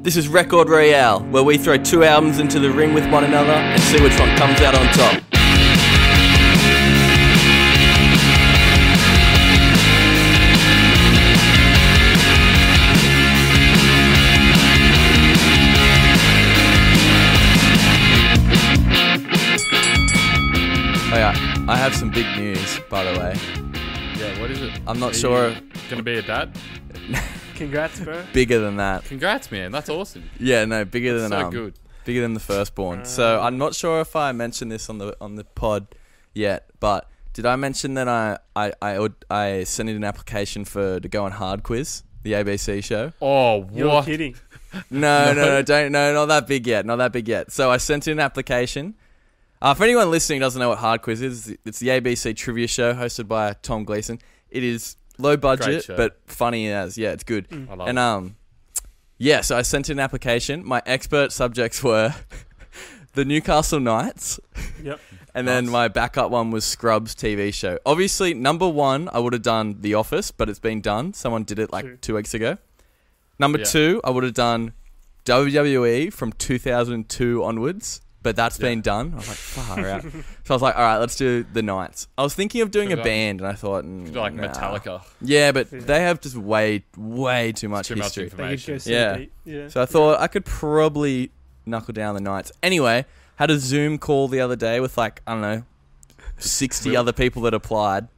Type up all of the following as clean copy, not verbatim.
This is Record Royale, where we throw two albums into the ring with one another and see which one comes out on top. Oh yeah, I have some big news, by the way. Yeah, what is it? I'm not sure. Gonna be a dad? Congrats, bro. Bigger than that. Congrats, man. That's awesome. Yeah, no, bigger That's than so good. bigger than the firstborn. So I'm not sure if I mentioned this on the pod yet, but did I mention that I sent in an application to go on Hard Quiz, the ABC show? Oh, what? You're kidding. No, not that big yet. So I sent in an application. For anyone listening who doesn't know what Hard Quiz is, it's the ABC trivia show hosted by Tom Gleeson. It is low budget, but funny as. Yeah, it's good. I love And yeah, so I sent in an application. My expert subjects were the Newcastle Knights. Yep. And then my backup one was Scrubs TV show. Obviously, number one, I would have done The Office, but it's been done. Someone did it like 2 weeks ago. Number two, I would have done WWE from 2002 onwards, but that's been done. I was like, far out. So I was like, all right, let's do the Knights. I was thinking of doing a band, and I thought, like Metallica. Yeah, but they have just way too much history. Information. Yeah. So I thought I could probably knuckle down the Knights. Anyway, had a Zoom call the other day with like, I don't know, 60 other people that applied,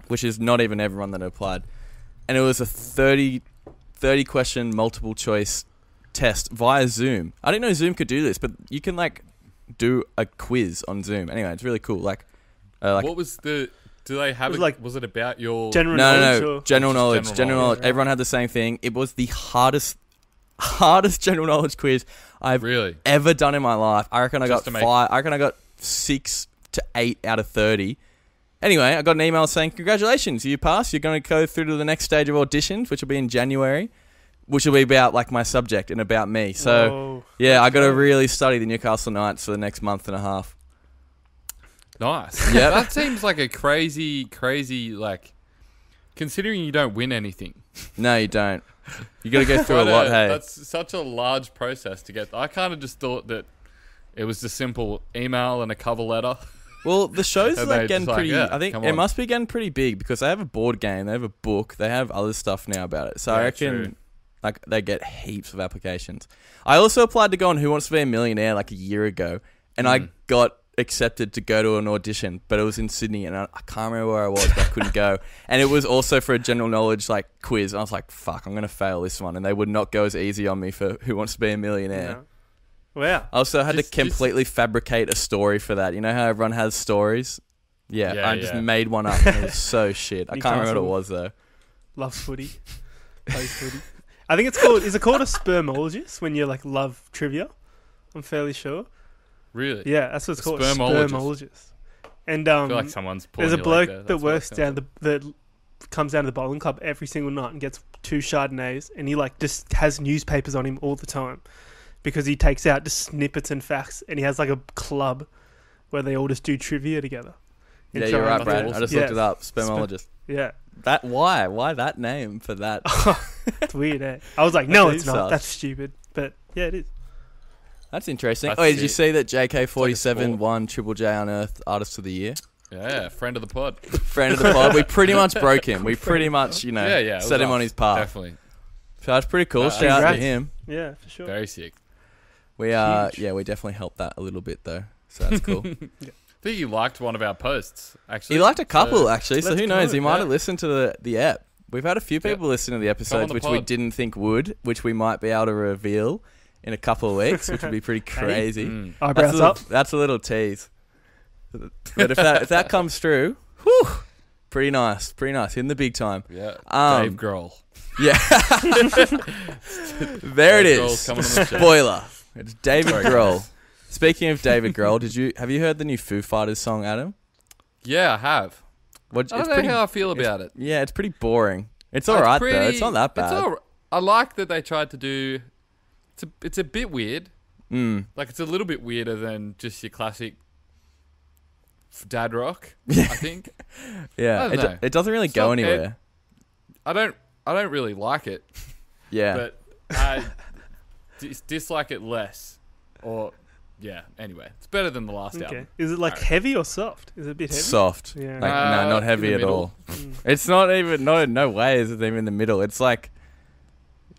which is not even everyone that applied. And it was a 30 question multiple choice test via Zoom. I didn't know Zoom could do this, but you can like do a quiz on Zoom. Anyway, it's really cool. Like what was the? Do they have it? Was it about your general knowledge? No, general knowledge. General knowledge. Yeah. Everyone had the same thing. It was the hardest general knowledge quiz I've ever done in my life. I reckon I got 5. I reckon I got 6 to 8 out of 30. Anyway, I got an email saying, congratulations, you passed. You're going to go through to the next stage of auditions, which will be in January, which will be about like my subject and about me. So, yeah, I got to really study the Newcastle Knights for the next month and a half. Nice. Yeah, that seems like a crazy, like, considering you don't win anything. No, you don't. You got to go through a lot, hey. That's such a large process to get. I kind of just thought that it was a simple email and a cover letter. Well, the show's like getting pretty. Yeah, I think it must be getting pretty big because they have a board game, they have a book, they have other stuff now about it. So I reckon like they get heaps of applications. I also applied to go on Who Wants to Be a Millionaire like a year ago, and I got accepted to go to an audition, but it was in Sydney, and I can't remember where I was, but I couldn't go. And it was also for a general knowledge like quiz. And I was like, "Fuck, I'm gonna fail this one," and they would not go as easy on me for Who Wants to Be a Millionaire. No. Wow. I also had to completely fabricate a story for that. You know how everyone has stories? Yeah, I just made one up. And it was so shit. I can't remember what it was, though. Loves footy. Plays footy. I think it's called... Is it called a spermologist when you, like, love trivia? I'm fairly sure. Really? Yeah, that's what it's called. Spermologist. And I feel like someone's there's a bloke that works that comes down to the bowling club every single night and gets 2 Chardonnays, and he, like, just has newspapers on him all the time. Because he takes out just snippets and facts, and he has like a club where they all just do trivia together. Yeah, you're right, Brad. I just looked it up. Spermologist. Yeah. Why that name for that? It's weird, eh? I was like, no, it's not. That's stupid. But yeah, it is. That's interesting. Did you see that JK47 won Triple J Unearthed Artist of the Year? Yeah, friend of the pod. Friend of the pod. We pretty much broke him. We pretty much, set him on his path. Definitely. So that's pretty cool. Shout out to him. Yeah, for sure. Very sick. We we definitely helped that a little bit though, so that's cool. I think he liked one of our posts. Actually, he liked a couple actually. So who knows? He might have Yeah. listened to the app. We've had a few people listen to the episodes, which we didn't think would, which we might be able to reveal in a couple of weeks, which would be pretty crazy. Eyebrows up. That's a little tease. But if that comes through, whew, pretty nice, in the big time. Yeah, Dave Grohl. Yeah, there it is. Spoiler. It's David Grohl. Speaking of David Grohl, have you heard the new Foo Fighters song, Adam? Yeah, I have. I don't know how I feel about it. Yeah, it's pretty boring. It's alright though. It's not that bad. I like that they tried to do. It's a bit weird. Like it's a little bit weirder than just your classic dad rock. I think. Yeah, it doesn't really go anywhere. I don't really like it. Yeah. But dislike it less, or yeah. Anyway, it's better than the last album. Is it like heavy or soft? Is it a bit heavy? Soft. Yeah. Like, no, not heavy at all. It's not even no way is it even in the middle. It's like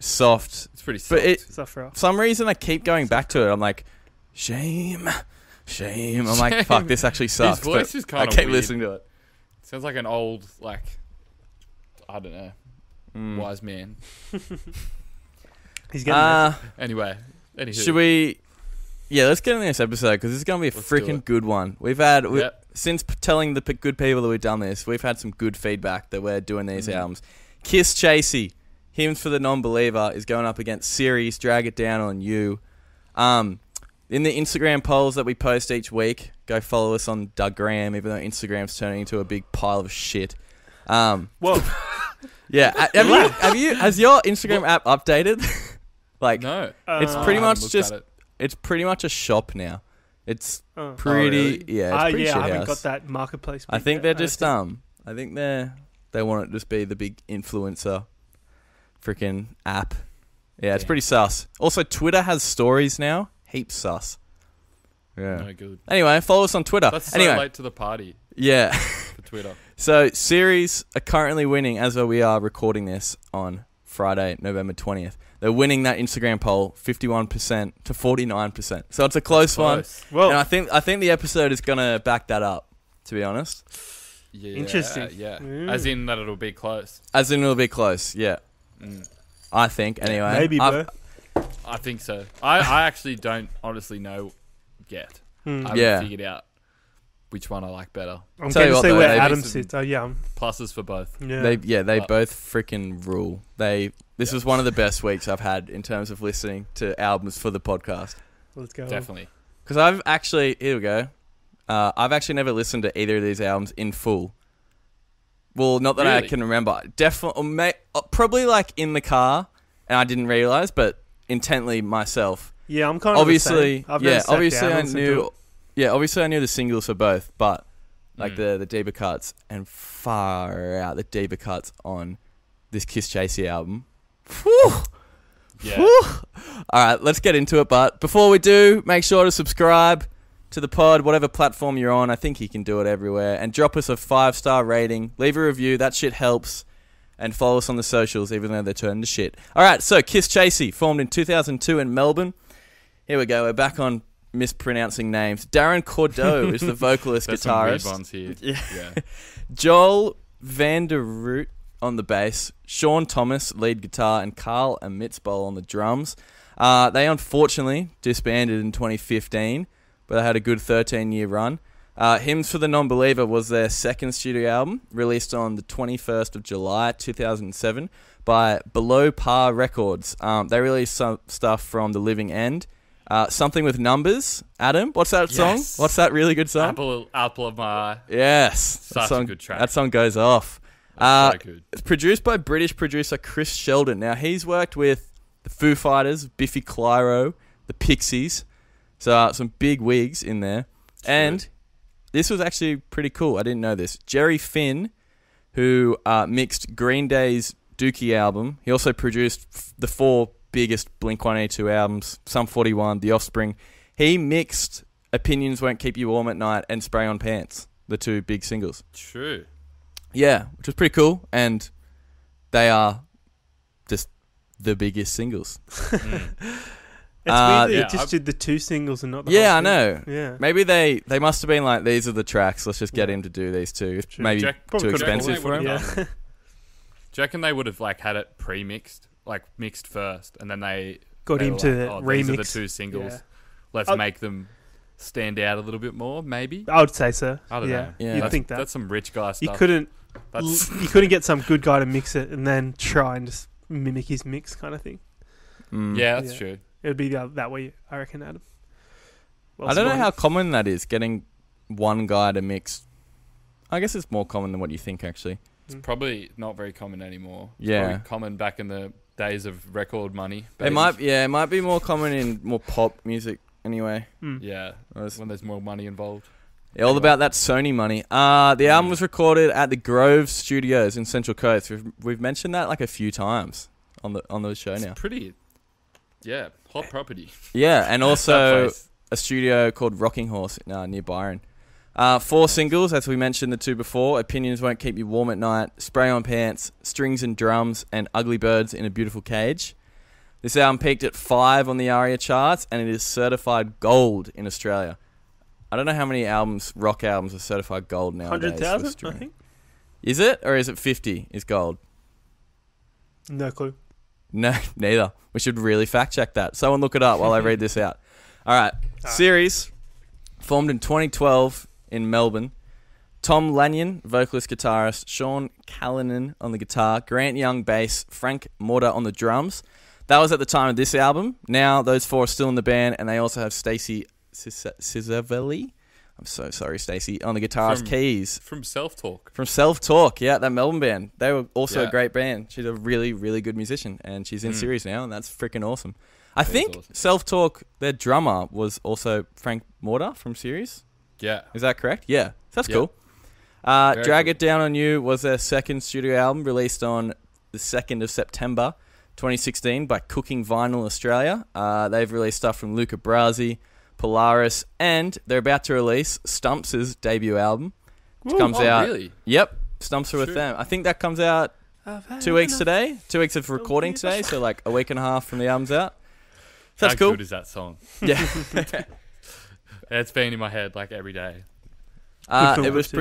soft. It's pretty soft. But Soft rock. for some reason I keep going back to it. I'm like, shame. I'm like, fuck, this actually sucks. His voice is kind of I keep weird. listening to it. Sounds like an old, like, I don't know, wise man. He's getting Anyway, anywho. Should we? Yeah, let's get into this episode because this is gonna be a freaking good one. We've had since telling the good people that we've done this, we've had some good feedback that we're doing these albums. Kisschasy, Hymns for the Non-Believer, is going up against Ceres, Drag It Down on You. In the Instagram polls that we post each week, go follow us on Douggram, even though Instagram's turning into a big pile of shit. Whoa. Yeah, has your Instagram app updated? Like, No. It's pretty much just. It. It's pretty much a shop now. It's pretty, really? yeah. It's pretty I shithouse. haven't got that marketplace. I think they're just I think they want it to just be the big influencer, freaking app. Yeah, it's pretty sus. Also, Twitter has stories now. Heaps sus. Yeah. No good. Anyway, follow us on Twitter. That's so anyway, late to the party yeah. for Twitter. So, Ceres are currently winning as we are recording this on Friday, November 20th. They're winning that Instagram poll 51% to 49%. So it's a close one. Well, And I think the episode is going to back that up, to be honest. Yeah, Interesting. Yeah. As in that it'll be close. As in it'll be close, yeah. I think, anyway. maybe, bro. I think so. I actually don't honestly know yet. I haven't figured out which one I like better. I'm Tell going you to what, see though, where they Adam made some- sits. Oh, yeah. Pluses for both. Yeah. They both freaking rule. This was one of the best weeks I've had in terms of listening to albums for the podcast. Let's go. Definitely. Because I've actually, here we go. I've actually never listened to either of these albums in full. Well, not that I Really? can remember. Definitely, probably like in the car, and I didn't realize, but intently myself. Yeah, I'm kind of Obviously, the same. I've never sat obviously down I and listened to knew. it. Yeah, obviously I knew the singles for both, but like the deeper cuts and far out the deeper cuts on this Kisschasy album. Whew. Yeah. Whew. All right, let's get into it. But before we do, make sure to subscribe to the pod, whatever platform you're on. I think you can do it everywhere. And drop us a 5-star rating. Leave a review. That shit helps. And follow us on the socials, even though they're turned to shit. All right, so Kisschasy, formed in 2002 in Melbourne. Here we go. We're back on mispronouncing names. Darren Cordeau is the vocalist, There's guitarist. some weird ones here. Yeah. Joel Vanderroot on the bass, Sean Thomas lead guitar, and Carl Amitzbol on the drums. They unfortunately disbanded in 2015, but they had a good 13-year run. Hymns for the Non-Believer was their second studio album, released on the 21st of July 2007 by Below Par Records. They released some stuff from The Living End. Something with Numbers. Adam, what's that song? What's that really good song? Apple of my eye. Yes. Such a good track. That song goes off. That's so good. It's produced by British producer Chris Sheldon. Now, he's worked with the Foo Fighters, Biffy Clyro, the Pixies. So, some big wigs in there. And this was actually pretty cool. I didn't know this. Jerry Finn, who mixed Green Day's Dookie album. He also produced the 4 biggest Blink-182 albums, Sum 41, The Offspring. He mixed Opinions Won't Keep You Warm at Night and Spray on Pants, the 2 big singles. True. Yeah, which was pretty cool, and they are just the biggest singles. It's weird that yeah, you just did the 2 singles and not the Yeah, whole I know. thing. Yeah. Maybe they must have been like, these are the tracks, let's just get him to do these 2. True. Maybe Jack too probably could've expensive for him. done Yeah. Do you reckon they would have like had it pre-mixed, like mixed first, and then they Got they him were to like, These are the remix. 2 singles. Yeah. Let's I'd- make them stand out a little bit more, maybe. I would say so. I don't know. Yeah. You'd think that. That's some rich guy You stuff. couldn't That's you couldn't get some good guy to mix it and then try and just mimic his mix kind of thing. yeah, that's Yeah. true. It would be that way, I reckon, Adam. Well I don't know spotted. how common that is, getting one guy to mix. I guess it's more common than what you think, actually. It's probably not very common anymore. It's Yeah. probably common back in the days of record money. It might be more common in more pop music anyway. Yeah, when there's more money involved. Yeah, all about that Sony money. The album was recorded at the Grove Studios in Central Coast. We've mentioned that like a few times on the show It's now. pretty. Yeah, hot property. Yeah, and That also place. a studio called Rocking Horse near Byron. 4 singles, as we mentioned the 2 before. Opinions Won't Keep You Warm at Night, Spray on Pants, Strings and Drums, and Ugly Birds in a Beautiful Cage. This album peaked at 5 on the ARIA charts, and it is certified gold in Australia. I don't know how many rock albums are certified gold nowadays. 100,000, I think. Is it? Or is it 50 is gold? No clue. No, neither. We should really fact check that. Someone look it up while I read this out. All right. Ceres, formed in 2012 in Melbourne. Tom Lanyon, vocalist, guitarist. Sean Callanan on the guitar. Grant Young, bass. Frank Mortar on the drums. That was at the time of this album. Now those 4 are still in the band, and they also have Stacey Cisavelli. I'm so sorry, Stacey, on the guitarist keys. From Self-Talk. From Self-Talk, yeah, that Melbourne band. They were also a great band. She's a really, really good musician, and she's in Ceres now, and that's freaking awesome. I think awesome. Self-Talk, their drummer was also Frank Mortar from Ceres. Yeah. Is that correct? Yeah. That's Yeah. cool. Drag It Down on You was their second studio album, released on the 2nd of September 2016 by Cooking Vinyl Australia. They've released stuff from Luca Brasi, Polaris, and they're about to release Stumps' debut album, which comes out. Really? Yep, Stumps are with them. I think that comes out 2 weeks today. 2 weeks of recording today, so like a week and a half from the album's out. So that's How cool. good is that song? Yeah. It's been in my head like every day. It was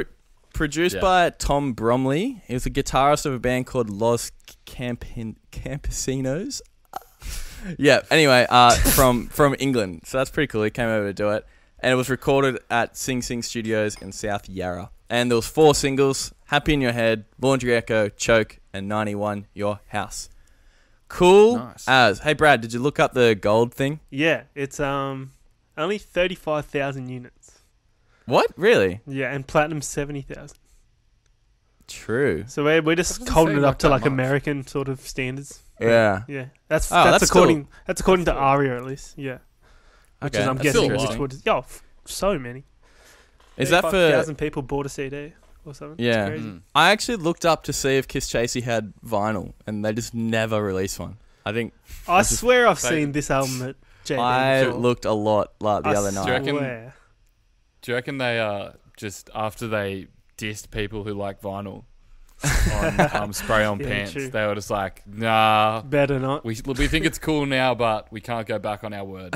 produced by Tom Bromley. He was a guitarist of a band called Los Campesinos. Yeah, anyway, from England. So that's pretty cool. He came over to do it. And it was recorded at Sing Sing Studios in South Yarra. And there was 4 singles: Happy in Your Head, Laundry Echo, Choke, and 91 Your House. Cool as. Hey, Brad, did you look up the gold thing? Yeah, it's only 35,000 units. What? Really? Yeah, and platinum 70,000. True. So we're just Doesn't holding seem it like up to that like much. American sort of standards. Yeah. Yeah, that's that's according to ARIA at least. Yeah, which Okay, is I'm that's guessing interesting. which would so many. Is that for... 35,000 people bought a CD or something? Yeah. It's crazy. I actually looked up to see if Kisschasy had vinyl, and they just never released one. I think... I swear I've seen this album at JD. I before. looked a lot like the other Do you night. reckon- Swear. Do you reckon they just after they dissed people who like vinyl on Spray on Yeah, Pants, true. they were just like, nah, Better not. we think it's cool now, but we can't go back on our word.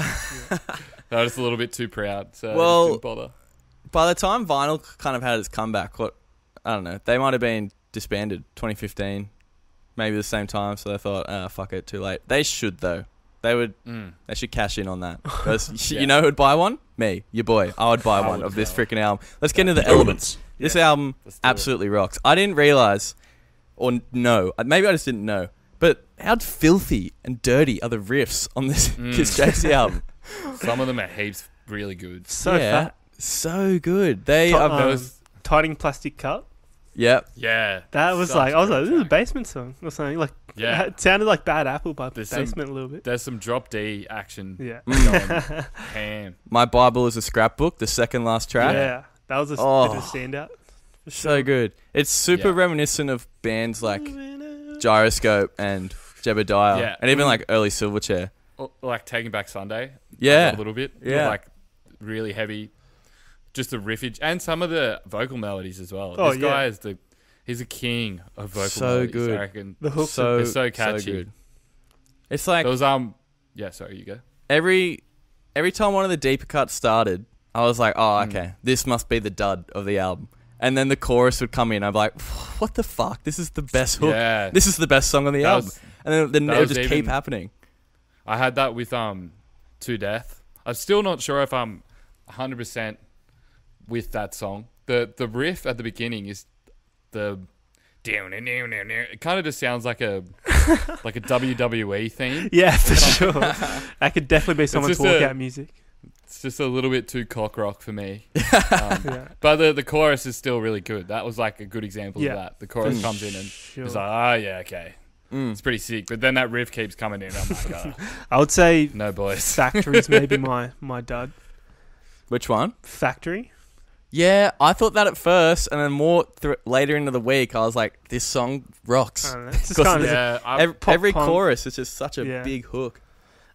They were just a little bit too proud, so Well, they just didn't bother. By the time vinyl kind of had its comeback, I don't know, they might have been disbanded 2015, maybe the same time, so they thought, fuck it, too late. They should, though. They should cash in on that. 'Cause you know who'd buy one? Me, your boy. I would buy one of this freaking album. Let's get into the elements. This album Let's do absolutely rocks. I didn't realize, or know, maybe I just didn't know, but how filthy and dirty are the riffs on this Kisschasy album? Some of them are heaps really good. So fat. so good. They Ti- are. Tidying Plastic Cup. Yep. Yeah. That was such like, I was a like, great this is a track. Basement song or something. Like, Yeah. it sounded like Bad Apple by There's Basement a little bit. There's some drop D action Yeah. going ham. My Bible is a Scrapbook, the second last track. Yeah. That was a bit Oh. of a standout. for So sure. good. It's super Yeah. reminiscent of bands like Gyroscope and Jebediah. Yeah. And even like early Silverchair. Like Taking Back Sunday. Yeah. A little bit. Yeah. Like really heavy. Just the riffage and some of the vocal melodies as well. Oh, This guy is he's a king of vocal So melodies. good. I reckon. The hooks So, They're so catchy. good. It's like There was yeah, sorry, you go. every time one of the deeper cuts started, I was like, oh, okay, this must be the dud of the album. And then the chorus would come in. I'm like, what the fuck? This is the best hook. Yeah. This is the best song on the That album. was- And then that it would was just keep even- happening. I had that with To Death. I'm still not sure if I'm 100% with that song. The riff at the beginning is the it kind of just sounds like a WWE theme. Yeah, for sure. That could definitely be someone's just a- walkout music. It's just a little bit too cock rock for me. Yeah. But the chorus is still really good. That was like a good example Yeah. of that. The chorus For comes in and sure. it's like, yeah, okay. It's pretty sick. But then that riff keeps coming in. I'm like, I would say no, boys. Factory's maybe my dud. Which one? Factory. Yeah, I thought that at first, and then more later into the week, I was like, this song rocks. I don't know. It's just Because kind of Yeah, pop Every punk. chorus is just such a Yeah. big hook.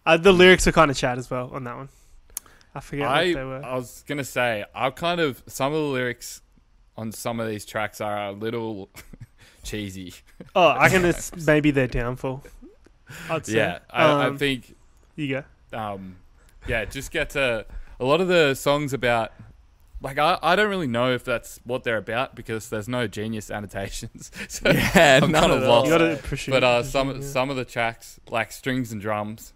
The lyrics are kind of chat as well on that one. I forget what they were. I was gonna say some of the lyrics on some of these tracks are a little cheesy. Oh, I reckon it's maybe their downfall. I'd say. Yeah, I think. You go. Just get to a lot of the songs about. Like, I don't really know if that's what they're about because there's no Genius annotations. So Yeah, I'm none kind of of lost. You gotta push it. But some of the tracks, like Strings and Drums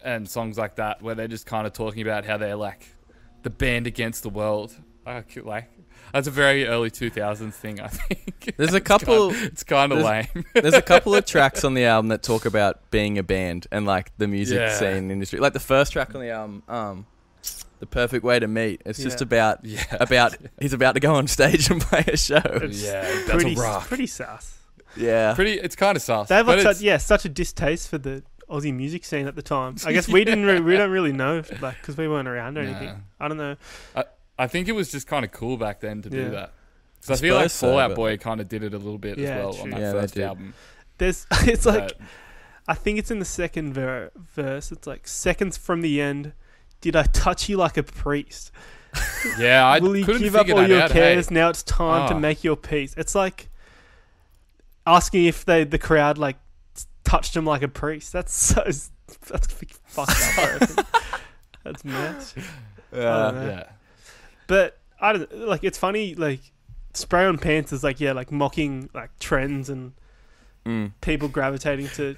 and songs like that, where they're just kind of talking about how they're like the band against the world. Like, that's a very early 2000s thing, I think. There's a couple... It's kind of lame. There's a couple of tracks on the album that talk about being a band and, like, the music scene industry. Like, the first track on the album... The Perfect Way to Meet. It's just about he's about to go on stage and play a show. That's pretty, a rock. pretty sus. Yeah. It's kind of sus. They have such a distaste for the Aussie music scene at the time. I guess we don't really know, like, because we weren't around or anything. I don't know. I think it was just kind of cool back then to do that. Because I I feel like suppose so, Fall Out but- Boy kind of did it a little bit as well true. on that Yeah, they first did. album. It's like, I think it's in the second verse. It's like, seconds from the end, did I touch you like a priest? Yeah, I Will you couldn't give up figure all that your out. cares? Hey. Now it's time to make your peace. It's like asking if the crowd like touched him like a priest. That's fucked up. I reckon. That's mess. Yeah. But I don't like. It's funny. Like, Spray on Pants is like mocking like trends and people gravitating to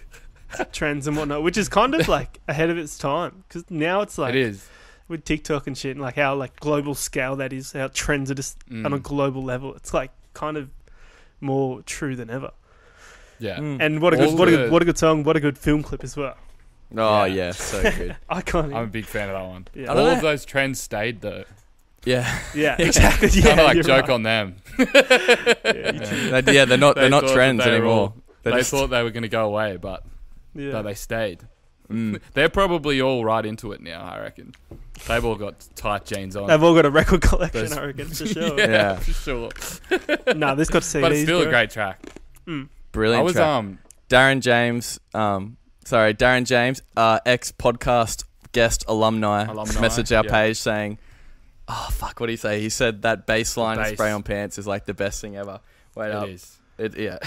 trends and whatnot, which is kind of like ahead of its time because now it's like It is. with TikTok and shit and like how like global scale that is, how trends are just on a global level. It's like kind of more true than ever. Yeah. And what a good song, what a good film clip as well. Oh, yeah. So good. Iconic. I'm a big fan of that one. Yeah. All of those trends stayed though. Yeah. Yeah, exactly. Yeah, Kind of like you're joke right. on them. They're not They thought trends that they were anymore. all- They're They just- thought they were going to go away, but Yeah. they stayed. They're probably all right into it now, I reckon. They've all got tight jeans on. They've all got a record collection, Those- I reckon, for sure. Yeah. for sure. Nah, this got CDs. But it's still bro. a great track. Brilliant I was track. Darren James, ex-podcast guest alumni messaged our page saying, oh, fuck, what did he say? He said that bass line of Spray on Pants is like the best thing ever. Wait up. It is. Yeah.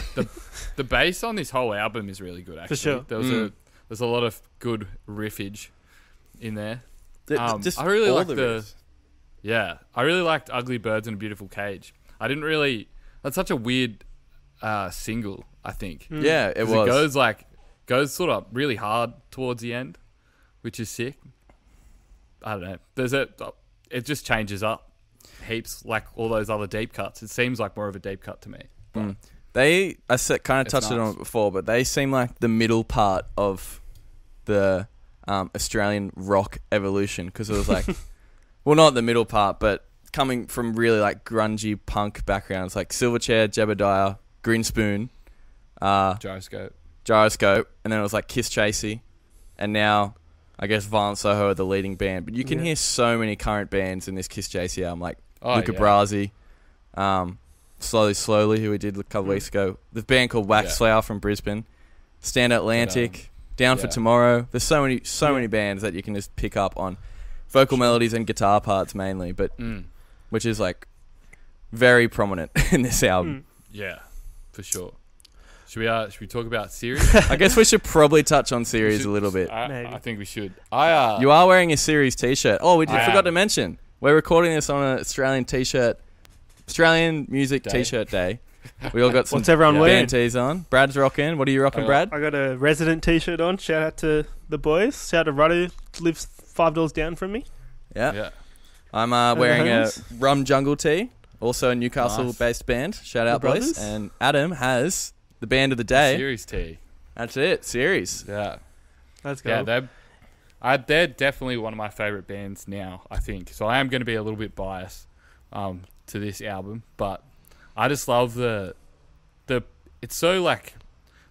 The bass on this whole album is really good, actually. sure. There's a lot of good riffage in there. Just I really all like the the... riffs. Yeah, I really liked Ugly Birds in a Beautiful Cage. I didn't really... That's such a weird single, I think. Yeah, it 'Cause was. It goes sort of really hard towards the end, which is sick. I don't know. It just changes up heaps like all those other deep cuts. It seems like more of a deep cut to me. But I kind of It's touched on nice. it before, but they seem like the middle part of the Australian rock evolution because it was like, well, not the middle part, but coming from really like grungy punk backgrounds like Silverchair, Jebediah, Grinspoon, Gyroscope, and then it was like Kisschasy, and now I guess Violent Soho are the leading band. But you can hear so many current bands in this Kisschasy album, like Luca Brasi, Slowly, who we did a couple weeks ago. The band called Wax Flower from Brisbane, Stand Atlantic, Down for Tomorrow. There's so many bands that you can just pick up on vocal melodies and guitar parts mainly, but which is like very prominent in this album. Yeah, for sure. Should we talk about Ceres? I guess we should probably touch on Ceres a little bit. I think we should. You are wearing a Ceres t-shirt. Oh, we I forgot am. to mention. We're recording this on an Australian music Day. t-shirt day. We all got some What's everyone wearing? band tees on. Brad's rocking. What are you rocking, Brad? I got a resident t-shirt on. Shout out to the boys. Shout out to Ruddo, lives 5 doors down from me. Yeah. I'm wearing a homies. Rum Jungle tee, also a Newcastle-based band. Shout out, The boys. brothers. And Adam has the band of the day. Ceres T. That's it, Ceres. Yeah. Let's go. Yeah, they're definitely one of my favourite bands now, I think. So I am going to be a little bit biased to this album, but I just love the it's so like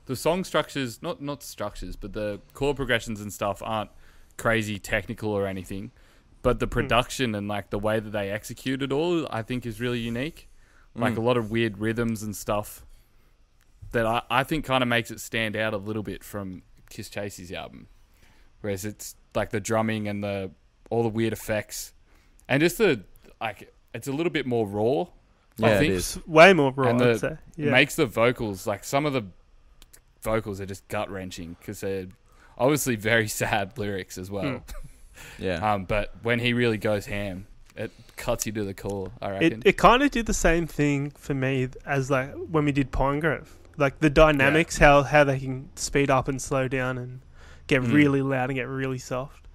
the song structures, not structures, but the chord progressions and stuff aren't crazy technical or anything, but the production and like the way that they execute it all, I think is really unique. Like a lot of weird rhythms and stuff that I think kind of makes it stand out a little bit from Kischasy's album. whereas it's like the drumming and all the weird effects, and just it's a little bit more raw. Yeah, I think. it is. Way more raw, And I'd say. Yeah. makes the vocals, like some of the vocals are just gut wrenching because they're obviously very sad lyrics as well. Yeah. But when he really goes ham, it cuts you to the core, I reckon. It kind of did the same thing for me as like when we did Pine Grove. Like the dynamics, how they can speed up and slow down and get really loud and get really soft.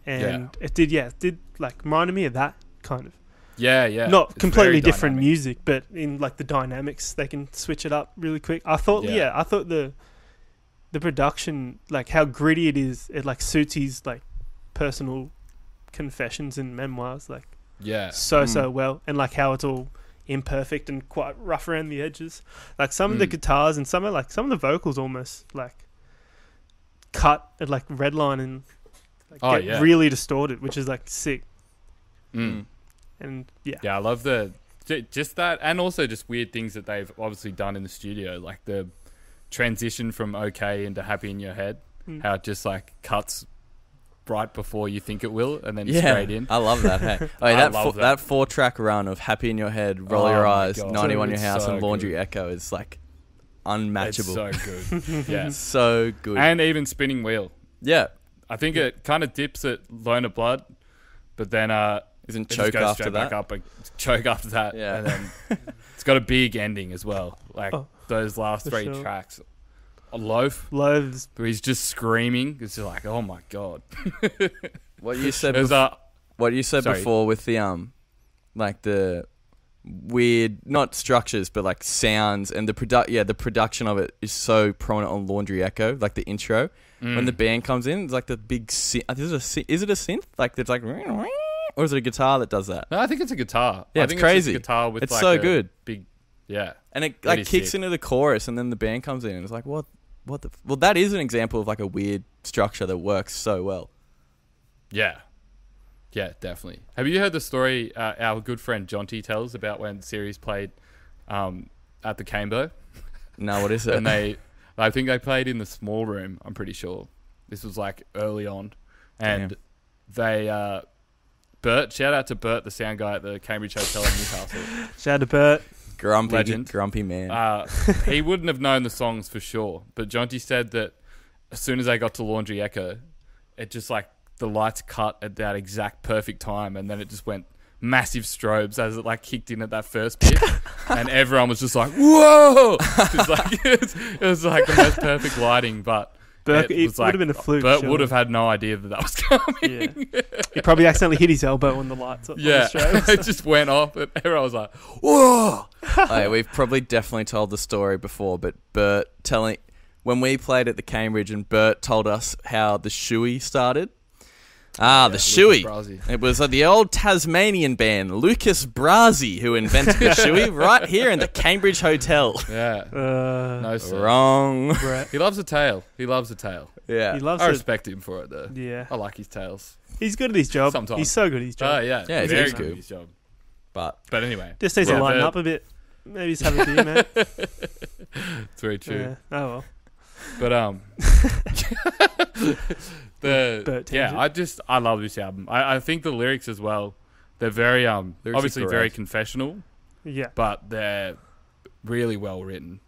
And it did like reminded me of that kind of. Yeah. Not It's completely very different dynamic. music, but in like the dynamics, they can switch it up really quick. I thought the production, like how gritty it is, it like suits his like personal confessions and memoirs, like so well, and like how it's all imperfect and quite rough around the edges. Like some of the guitars and some of the vocals almost like cut at like red line and like, get really distorted, which is like sick. And I love just that, and also just weird things that they've obviously done in the studio, like the transition from OK into Happy in Your Head, how it just like cuts right before you think it will, and then straight in. I love that. Hey, that 4-track run of Happy in Your Head, Roll Your Eyes, God. 91 Your House, so and Laundry good. Echo is like unmatchable. It's so good. Yeah, so good. and even Spinning Wheel. Yeah, I think it kind of dips at Loner Blood, but then isn't it just Choke goes after straight that? back up and Choke after that. Yeah. And then it's got a big ending as well. Like those last 3 sure. tracks. A Loafs, where he's just screaming. It's just like, oh my God. What you said. What you said Sorry. before with the like the weird, not structures, but like sounds and the production of it is so prominent on Laundry Echo, like the intro. When the band comes in, it's like the big synth. Is it a synth? Like it's like, or is it a guitar that does that? No, I think it's a guitar. Yeah, I it's think crazy. It's a guitar with It's like so a good. Big, yeah. And it That like is kicks sick. into the chorus, and then the band comes in, and it's like, well, that is an example of like a weird structure that works so well. Yeah. Yeah, definitely. Have you heard the story our good friend Jonty tells about when Ceres played at the Cambo? No, what is it? And I think they played in the small room, I'm pretty sure. This was like early on. And they, Bert, shout out to Bert, the sound guy at the Cambridge Hotel in Newcastle. shout out to Bert. grumpy man. He wouldn't have known the songs for sure. But Jonty said that as soon as they got to Laundry Echo, it just like the lights cut at that exact perfect time, and then it just went massive strobes as it like kicked in at that first bit, and everyone was just like, "Whoa!" It's like it was like the most perfect lighting, but Bert, it was would have been a fluke. Bert sure. would have had no idea that was coming. Yeah. He probably accidentally hit his elbow on the lights. On Yeah, the strobes. it just went off, and everyone was like, "Whoa!" We've probably definitely told the story before, but Bert when we played at the Cambridge, and Bert told us how the Shoey started. The Shoey. It was the old Tasmanian band, Lucas Brasi, who invented the Shoey right here in the Cambridge Hotel. Yeah. No, sir. Wrong. Brett. He loves a tale. Yeah. He loves I it. respect him for it, though. Yeah. I like his tales. He's good at his job. Sometimes. He's so good at his job. Oh, yeah. Yeah, very he's good good. at his job. But anyway. Just needs to lighten up a bit. Maybe just have a beer, man. It's very true. Yeah. Oh, well. But Bert I love this album. I think the lyrics as well, they're very obviously are very great. confessional, Yeah. but they're really well written.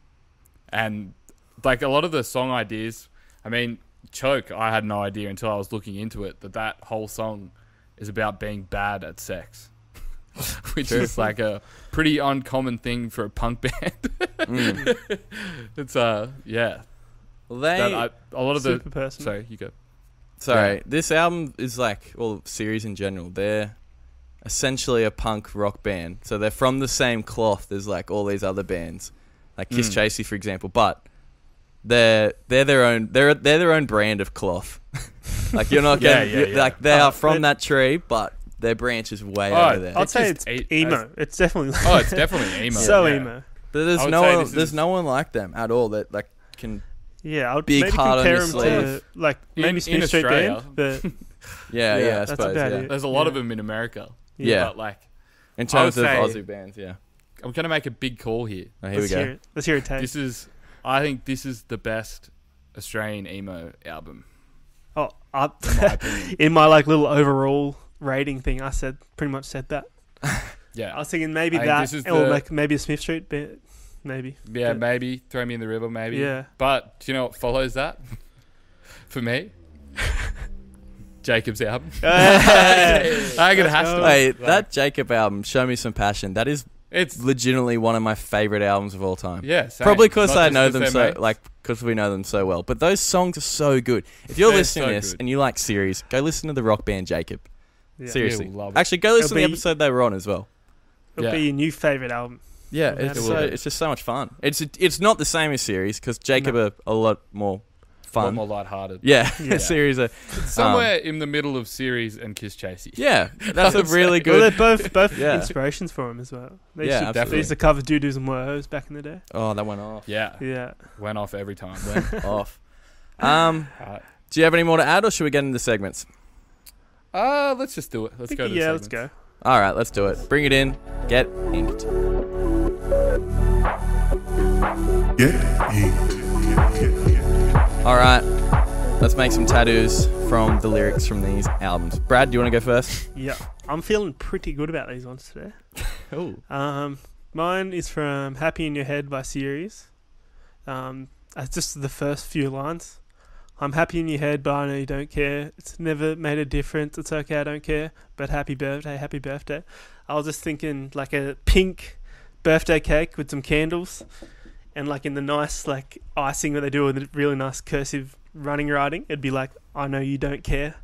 And like a lot of the song ideas, I mean, Choke, I had no idea until I was looking into it that whole song is about being bad at sex. Which is like a pretty uncommon thing for a punk band. It's yeah. Well, A lot of Super personal. Sorry, you go. Sorry, Yeah. this album is like, well, series in general. They're essentially a punk rock band, so they're from the same cloth as like all these other bands, like Kisschasy, for example. But they're their own brand of cloth. Like you're not getting like they are from that tree, but their branch is way over there. I'd say just it's emo. It's definitely It's definitely emo. so yeah. emo. But I there's would no say one, this there's is- no one like them at all that like can. Yeah, I would Big maybe heart on compare your him to sleeve. like maybe In Smith Street Australia. Band, but Yeah, Yeah, I that's suppose. about Yeah. it. There's a lot of them in America. Yeah. But like, In terms of I would say- Aussie bands, yeah. I'm gonna make a big call here. Oh, here we let's go. hear it. Let's hear it, Tate. I think this is the best Australian emo album. Oh, in my opinion. in my like little overall rating thing, I pretty much said that. Yeah. I was thinking maybe I think that, this is or the- like maybe a Smith Street bit, maybe. Yeah, But- maybe. Throw Me in the River, maybe. Yeah. But do you know what follows that? For me? Jacob's album. Hey! I think it has to. Wait, Like, that Jacob album, Show Me Some Passion, that is It's legitimately one of my favorite albums of all time. yeah, same. Probably because Not I just know 'cause them they're so, mates. like, because we know them so well. But those songs are so good. If you're They're listening so to this good. and you like Ceres, go listen to the rock band Jacob. Yeah. Seriously. You'll love it. Actually, go listen to the It'll be- episode they were on as well. It'll Yeah. be your new favourite album. Yeah, It it's will be. it's just so much fun. It's not the same as Ceres because Jacob No. are a lot more a lot fun. more lighthearted. Yeah, Yeah. Ceres are Somewhere in the middle of Ceres and Kisschasy. yeah, that's a really Well, they're good. both Yeah. inspirations for him as well. They Yeah, used to, absolutely. they used to cover doo-doos and woes back in the day. Oh, that went off. Yeah. Yeah. Went off every time. Went off. Alright. Do you have any more to add, or should we get into segments? Let's just do it. Let's go to the yeah, let's segments. go. All right, let's do it. Bring it in. Get inked. Get inked. All right, let's make some tattoos from the lyrics from these albums. Brad, do you want to go first? Yeah. I'm feeling pretty good about these ones today. Oh. Mine is from Happy in Your Head by Ceres. It's just the first few lines. I'm happy in your head, but I know you don't care. It's never made a difference. It's okay, I don't care. But happy birthday, happy birthday. I was just thinking like a pink birthday cake with some candles and like in the nice like icing that they do with a really nice cursive running writing. It'd be like, I know you don't care.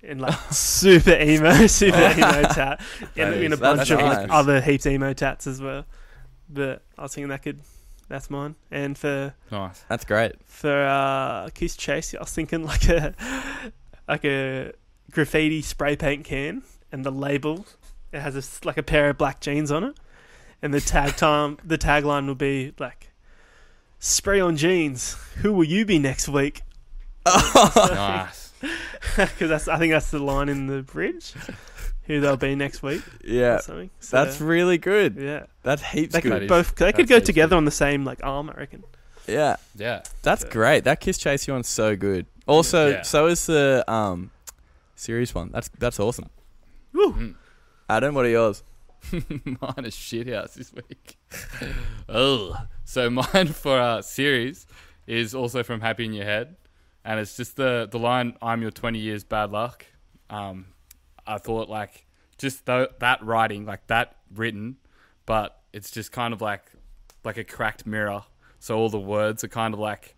And like super emo tat. And in a bunch that's of nice. like other heaps emo tats as well. But I was thinking that's mine. And for Nice. That's great. Kisschasy, I was thinking like a graffiti spray paint can, and the label it has like a pair of black jeans on it, and the tagline will be like, "Spray on jeans. Who will you be next week?" Nice. Because I think that's the line in the bridge. Who they'll be next week? Yeah, Or something. So, that's really good. yeah. That's heaps They good. could is- both. They could that's go heaps together good. on the same like arm, I reckon. Yeah, Yeah. that's great. That Kiss Chase one's so good. Also, Yeah. so is the Ceres one. That's awesome. Woo. Mm. Adam, what are yours? Mine is shithouse this week. Oh, so mine for series is also from Happy in Your Head, and it's just the line "I'm your 20 years bad luck." I thought like just that writing, like that written, but it's just kind of like a cracked mirror. So all the words are kind of like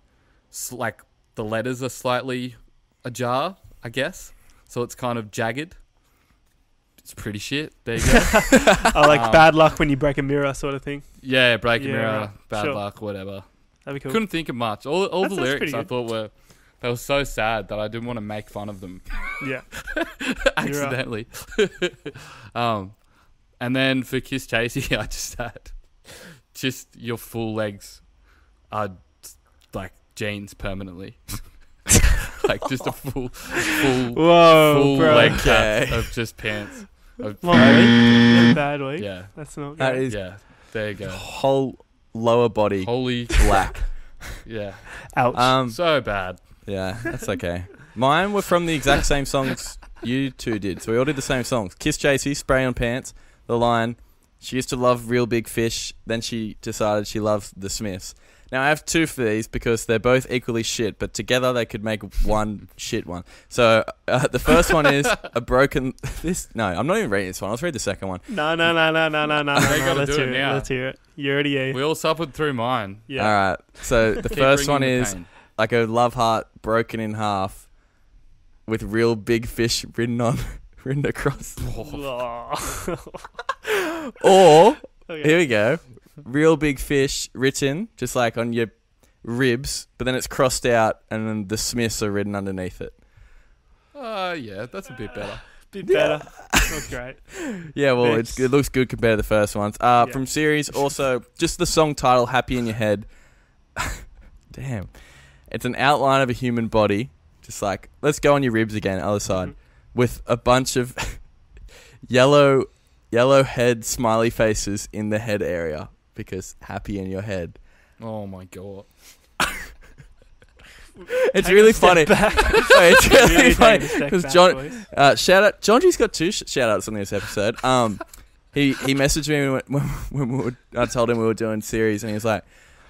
the letters are slightly ajar, I guess. So it's kind of jagged. It's pretty shit. There you go. I like bad luck when you break a mirror, sort of thing. Yeah, break a Yeah, mirror, right. bad Sure. luck, whatever. That'd be cool. Couldn't think of much. All That the sounds lyrics pretty I good. thought were so sad that I didn't want to make fun of them Yeah. accidentally. And then for Kiss Chasey, I just had just your full legs are like jeans permanently. Like just a full Whoa, bro. leg cap Okay. of just pants. Of- Long week. Yeah, bad week. yeah, That's not That great. is yeah. There you go. whole lower body Holy black. yeah, Ouch. so bad. Yeah, that's okay. Mine were from the exact same songs you two did. So we all did the same songs. Kiss Chasey, Spray on Pants, the line, she used to love Real Big Fish, then she decided she loves the Smiths. Now I have two for these because they're both equally shit, but together they could make one shit one. So the first one is a broken... No, I'm not even reading this one. Let's read the second one. No. gotta Let's do it hear it. now. Let's hear it. You already are. We all suffered through mine. Yeah. All right. So the Keep first one bringing the is pain. like a love heart broken in half with Real Big Fish written across. Or... Okay. Here we go. Real Big Fish written just like on your ribs, but then it's crossed out and then the Smiths are written underneath it. Yeah, that's a bit better. Bit better. That's great. Yeah, well, Thanks. it looks good compared to the first ones. From Ceres, also just the song title, Happy in Your Head. Damn. It's an outline of a human body, just like, let's go on your ribs again, other side, with a bunch of yellow head smiley faces in the head area because happy in your head. Oh my god. It's really funny. It's really funny because shout out John G's got two shout outs on this episode. He messaged me when I told him we were doing Ceres, and he was like,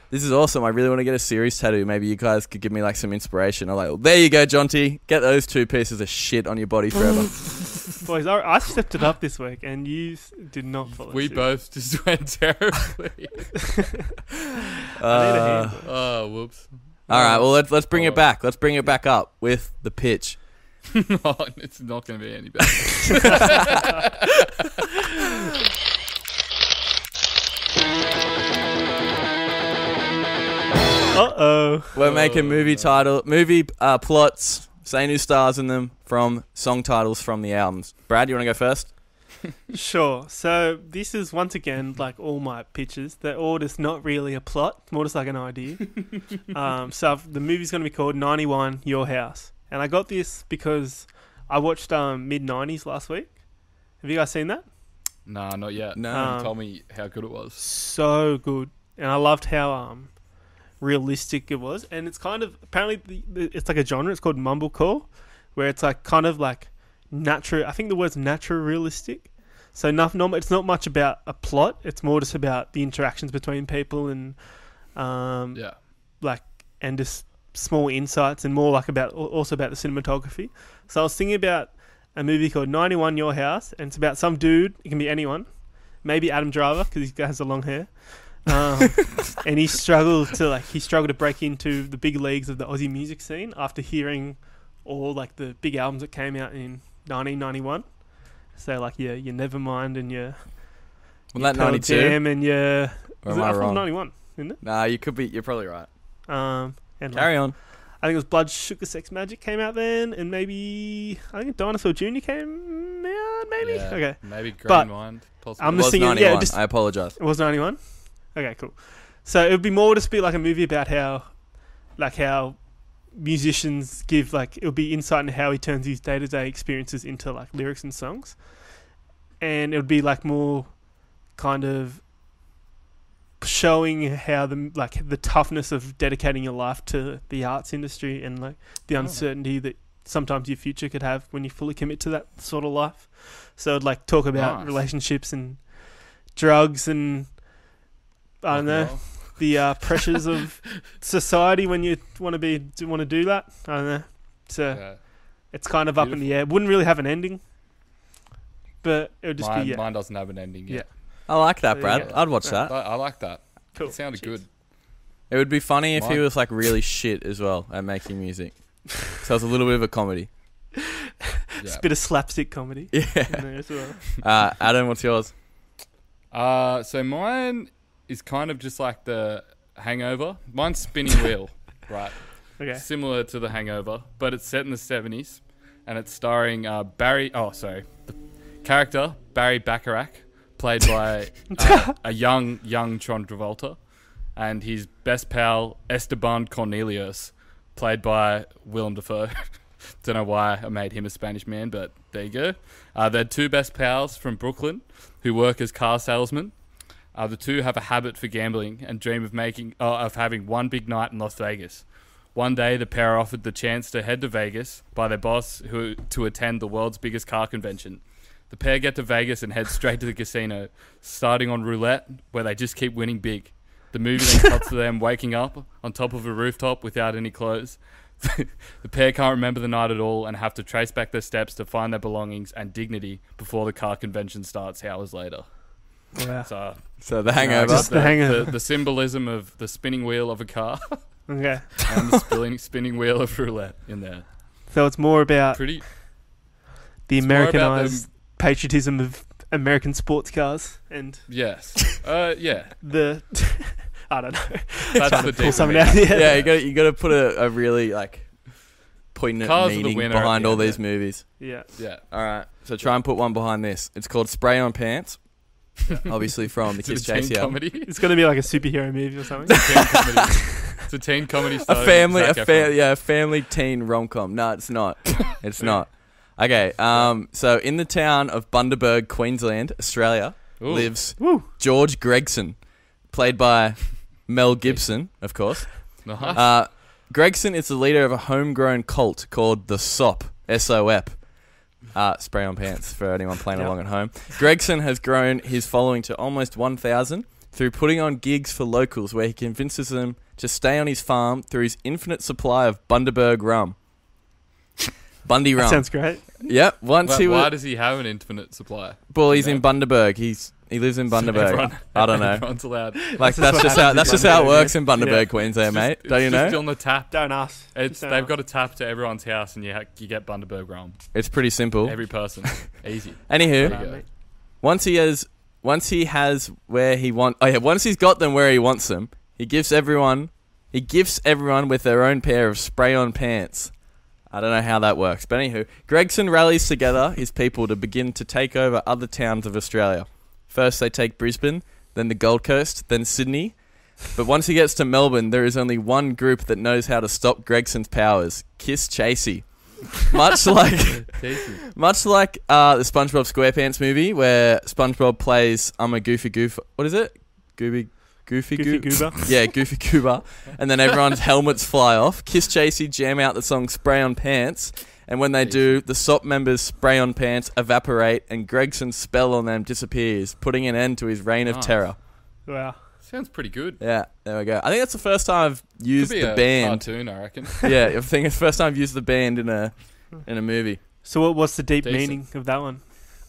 "This is awesome. I really want to get a Ceres tattoo. Maybe you guys could give me like some inspiration." I'm like, well, "There you go, Jonty. Get those two pieces of shit on your body forever." Boys, I stepped it up this week, and you did not follow. We both just went terribly. Oh, whoops. All right, well let's bring it back. Let's bring it back up with the pitch. It's not going to be any better. We're making movie plots. Say new stars in them from song titles from the albums. Brad, you want to go first? Sure. So this is once again like all my pitches. They're all just not really a plot, more just like an idea. So the movie's going to be called 91 Your House, and I got this because I watched mid-90s last week. Have you guys seen that? Nah, not yet. No. You told me how good it was. So good, and I loved how realistic it was. And it's kind of apparently it's like a genre. It's called mumblecore, where it's like kind of like natural. I think the word's natural realistic. So it's not much about a plot. It's more just about the interactions between people and like and just small insights, and more like also about the cinematography. So I was thinking about a movie called 91 Your House, and it's about some dude. It can be anyone, maybe Adam Driver because he has the long hair, and he struggled to break into the big leagues of the Aussie music scene after hearing all like the big albums that came out in 1991. So like your Nevermind and your that Pearl 92 Jam and your or am I wrong? 91, isn't it? Nah, you're probably right. And Carry on. I think it was Blood Sugar Sex Magic came out then, and maybe I think Dinosaur Jr. came out. Maybe okay. Maybe But Green possibly. I'm It was just thinking, 91. yeah, I apologize. it was 91. Okay, cool. So it would be more just be like a movie about how musicians give it would be insight into how he turns his day-to-day experiences into like lyrics and songs, and it would be like more kind of showing how the toughness of dedicating your life to the arts industry and like the uncertainty that sometimes your future could have when you fully commit to that sort of life. So it'd like talk about relationships and drugs and I don't know the pressures of society when you want to do that. I don't know. So it's kind of up in the air. Wouldn't really have an ending, but it would just be Mine doesn't have an ending yet. I like that, Brad. I'd watch that. I like that. Cool. It sounded good. It would be funny if he was like really shit as well at making music. So it's a little bit of a comedy. It's a bit of slapstick comedy. Yeah. In there as well. Adam, what's yours? So mine is kind of just like the Hangover. Mine's Spinning Wheel, right? Okay. Similar to the Hangover, but it's set in the 70s, and it's starring the character Barry Bacharach, played by a young John Travolta, and his best pal Esteban Cornelius, played by Willem Dafoe. Don't know why I made him a Spanish man, but there you go. They're two best pals from Brooklyn who work as car salesmen. The two have a habit for gambling and dream of having one big night in Las Vegas. One day, the pair are offered the chance to head to Vegas by their boss to attend the world's biggest car convention. The pair get to Vegas and head straight to the casino, starting on roulette, where they just keep winning big. The movie then cuts to them waking up on top of a rooftop without any clothes. The pair can't remember the night at all and have to trace back their steps to find their belongings and dignity before the car convention starts hours later. Wow. So the Hangover. Just the Hangover. The symbolism of the spinning wheel of a car Okay. and the spinning wheel of roulette in there. So it's more about Pretty. the It's more about Americanized patriotism of American sports cars and Yes. Yeah. the I don't know. That's the Pull deep something meaning. out of the Yeah, you got to put a really like poignant Cars are the meaning winner at behind the all end, these yeah. movies. Yeah. Yeah. All right, so try and put one behind this. It's called Spray on Pants. Obviously from the Is it a teen Kisschasy album. comedy? It's going to be like a superhero movie or something. It's a teen comedy. A family teen rom-com. No, it's not. It's not. Okay, so in the town of Bundaberg, Queensland, Australia, Ooh. lives Woo. George Gregson, played by Mel Gibson, of course. Nice. Gregson is the leader of a homegrown cult called the SOP, S-O-P. Spray on pants for anyone playing along at home. Gregson has grown his following to almost 1,000 through putting on gigs for locals where he convinces them to stay on his farm through his infinite supply of Bundaberg rum. Bundy rum. That sounds great. Yep. Why does he have an infinite supply? Well, he's in Bundaberg. He lives in Bundaberg. I don't know. Everyone's allowed. Like that's just how it works in Bundaberg, Queensland, mate. Don't you know? It's on the tap. Don't ask. They've got a tap to everyone's house, and you get Bundaberg rum. It's pretty simple. Every person, easy. Anywho, once he's got them where he wants them, he gifts everyone with their own pair of spray-on pants. I don't know how that works, but anywho, Gregson rallies together his people to begin to take over other towns of Australia. First, they take Brisbane, then the Gold Coast, then Sydney. But once he gets to Melbourne, there is only one group that knows how to stop Gregson's powers: Kisschasy. Much like the SpongeBob SquarePants movie, where SpongeBob plays "I'm a Goofy Goof." What is it? Goofy Goober. Yeah, Goofy Goober. And then everyone's helmets fly off. Kisschasy jam out the song "Spray on Pants." And when they do, the SOP members' spray on pants evaporate and Gregson's spell on them disappears, putting an end to his reign of terror. Wow. Sounds pretty good. Yeah, there we go. I think that's the first time I've used the band. Cartoon, I reckon. Yeah, I think it's the first time I've used the band in a movie. So what's the deep meaning of that one?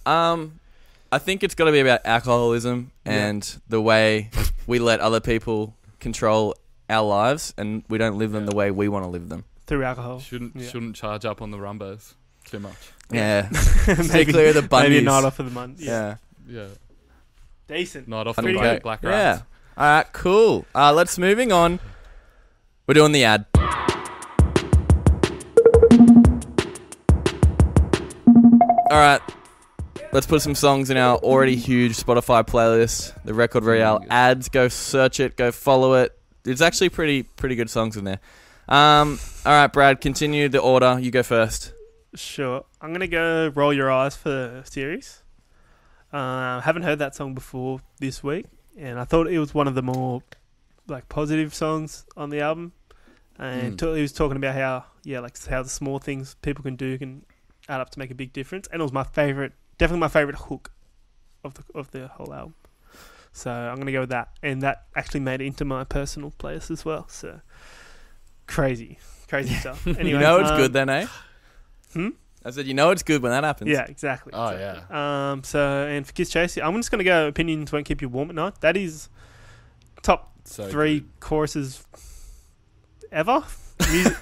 I think it's got to be about alcoholism and the way we let other people control our lives and we don't live them the way we want to live them. Through alcohol. Shouldn't charge up on the rumbos too much. Yeah. Stay clear of the bunnies. Maybe not off of the month. Yeah. Decent. Not off the black rats. Yeah. All right, cool. Let's moving on. We're doing the ad. All right. Let's put some songs in our already huge Spotify playlist. The Record Royale ads. Go search it. Go follow it. There's actually pretty good songs in there. All right, Brad, continue the order. You go first. Sure. I'm going to go Roll Your Eyes for Ceres. Haven't heard that song before this week, and I thought it was one of the more positive songs on the album. And he was talking about how the small things people can do can add up to make a big difference. And it was definitely my favorite hook of the whole album. So I'm going to go with that. And that actually made it into my personal playlist as well. So crazy stuff. Anyway, you know it's good then, eh? I said, it's good when that happens. Yeah, exactly. Oh, exactly. Yeah. And for Kisschasy, I'm just going to go Opinions Won't Keep You Warm at Night. That is top 3 choruses ever.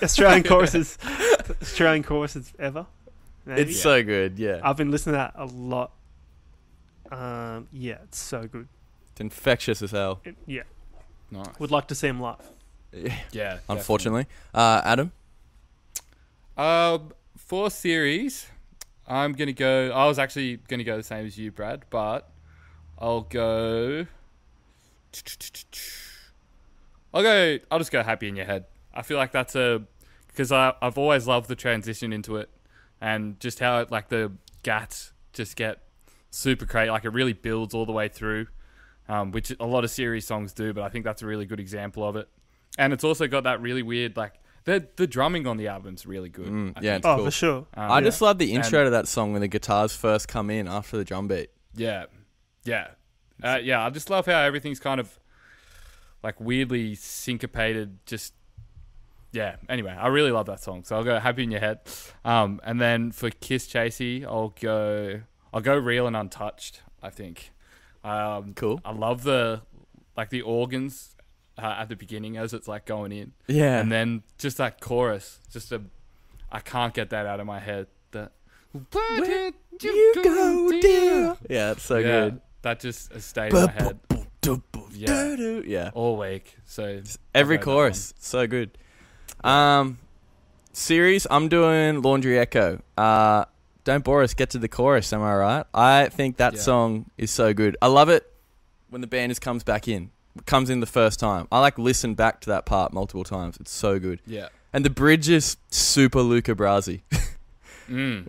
Australian choruses ever. Maybe. It's so good, yeah. I've been listening to that a lot. Yeah, it's so good. It's infectious as hell. Yeah. Nice. Would like to see him live. Yeah. Unfortunately. Adam? For Ceres, I'm going to go... I was actually going to go the same as you, Brad, but I'll just go Happy in Your Head. I feel like that's because I've always loved the transition into it and just how the gats just get super crazy. It really builds all the way through, which a lot of Ceres songs do, but I think that's a really good example of it. And it's also got that really weird, the drumming on the album's really good. Yeah, it's cool. For sure. I just love the intro to that song when the guitars first come in after the drum beat. Yeah. Yeah. I just love how everything's kind of weirdly syncopated. Anyway, I really love that song. So I'll go Happy in Your Head. And then for Kisschasy, I'll go Real and Untouched, I think. Cool. I love the organs at the beginning as it's going in. Yeah. And then just that chorus, I can't get that out of my head. Where did you go, dear? Yeah, it's so good. That just has stayed in my head. Yeah. All week. So every chorus, so good. Series, I'm doing Laundry Echo. Don't bore us, get to the chorus, am I right? I think that song is so good. I love it when the band comes in the first time. I listen back to that part multiple times. It's so good. Yeah. And the bridge is super Luca Brasi,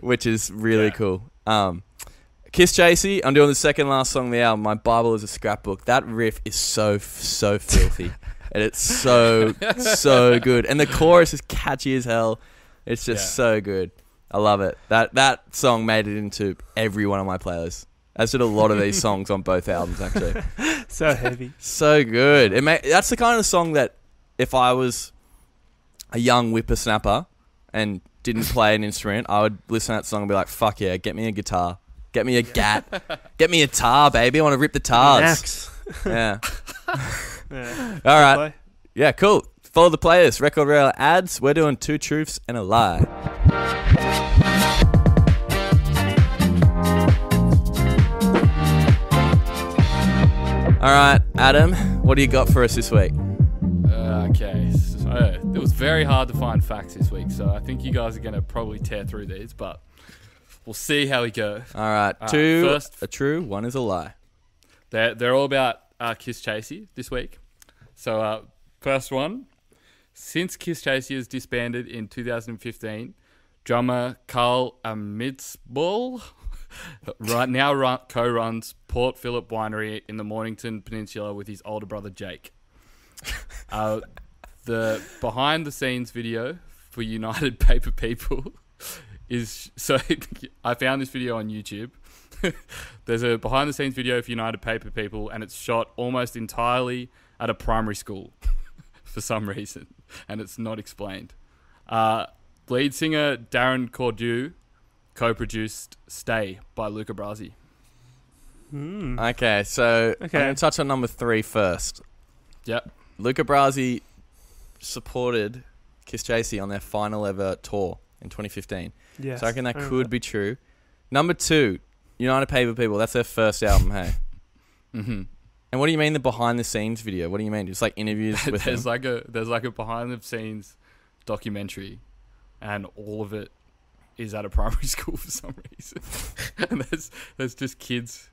which is really cool. Kisschasy, I'm doing the second last song of the album. My Bible is a scrapbook. That riff is so filthy. and it's so good. And the chorus is catchy as hell. It's just so good. I love it. That song made it into every one of my playlists. As did a lot of these songs on both albums, actually. So heavy. So good. That's the kind of song that if I was a young whippersnapper and didn't play an instrument, I would listen to that song and be like, fuck yeah, get me a guitar. Get me a gat. Get me a tar, baby. I want to rip the tars. Max. Yeah. Yeah. All right. Play. Yeah, cool. Follow the playlist. Record Royale ads. We're doing 2 truths and a lie. All right, Adam, what do you got for us this week? Okay, so it was very hard to find facts this week, so I think you guys are going to probably tear through these, but we'll see how we go. All right, 2 first, a true, 1 is a lie. They're all about Kisschasy this week. So first one, since Kisschasy was disbanded in 2015, drummer Carl Amitzball co-runs Port Phillip Winery in the Mornington Peninsula with his older brother Jake. The behind-the-scenes video for United Paper People is... So I found this video on YouTube. There's a behind-the-scenes video for United Paper People, and it's shot almost entirely at a primary school for some reason, and it's not explained. Lead singer Darren Cordew co-produced Stay by Luca Brasi. Okay, so I'm going to touch on number 3 first. Yep. Luca Brasi supported Kisschasy on their final ever tour in 2015. Yes, so I reckon that could be true. Number 2, United Paper People. That's their first album, hey? Mm-hmm. And what do you mean the behind the scenes video? What do you mean? It's like interviews with there's them? There's like a behind the scenes documentary, and all of it is at a primary school for some reason. And there's just kids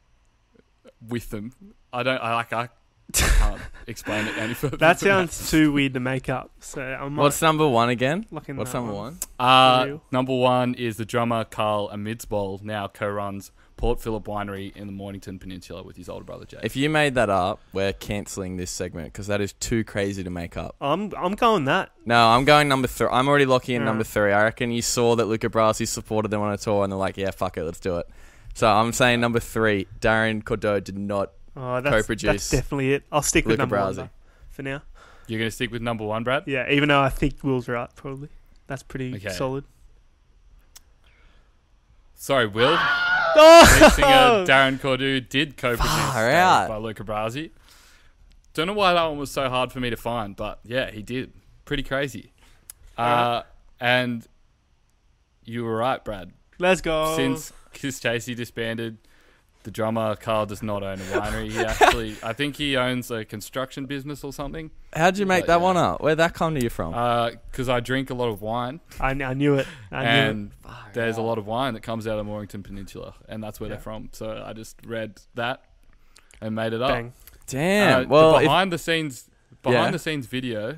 with them. I can't explain it any further. That sounds too weird to make up. So what's number 1 again? What's number 1? Number 1 is the drummer Carl Amitzball now co-runs Port Phillip Winery in the Mornington Peninsula with his older brother Jake. If you made that up, we're cancelling this segment because that is too crazy to make up. I'm going that. No, I'm going number 3. I'm already locking in number 3. I reckon you saw that Luca Brasi supported them on a tour and they're like, yeah, fuck it, let's do it. So I'm saying number 3, Darren Cordew did not co-produce. That's definitely it. I'll stick with Luca number Brasi 1 for now. You're going to stick with number 1, Brad? Yeah, even though I think Will's right, probably. That's pretty solid. Sorry, Will. Oh! Lead singer Darren Cordew did co-produce by Luca Brasi. Don't know why that one was so hard for me to find, but yeah, he did. Pretty crazy. And you were right, Brad. Let's go. Since Kisschasy disbanded, the drummer Carl does not own a winery. He actually, I think he owns a construction business or something. How'd you make that one up? Where'd that come to you from? Because I drink a lot of wine. I knew it. There's a lot of wine that comes out of Mornington Peninsula, and that's where they're from. So I just read that and made it up. Bang. Damn. The behind the scenes video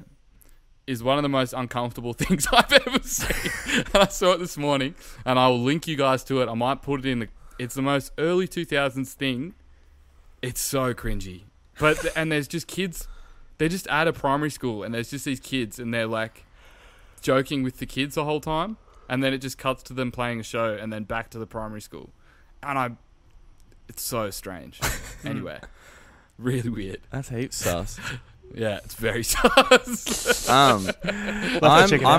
is one of the most uncomfortable things I've ever seen. And I saw it this morning, and I will link you guys to it. I might put it in the... It's the most early 2000s thing. It's so cringy. And there's just kids. They're just at a primary school, and there's just these kids, and they're like joking with the kids the whole time. And then it just cuts to them playing a show, and then back to the primary school. And it's so strange. Anyway, really weird. That's heaps sus. Yeah, it's very sus. I'm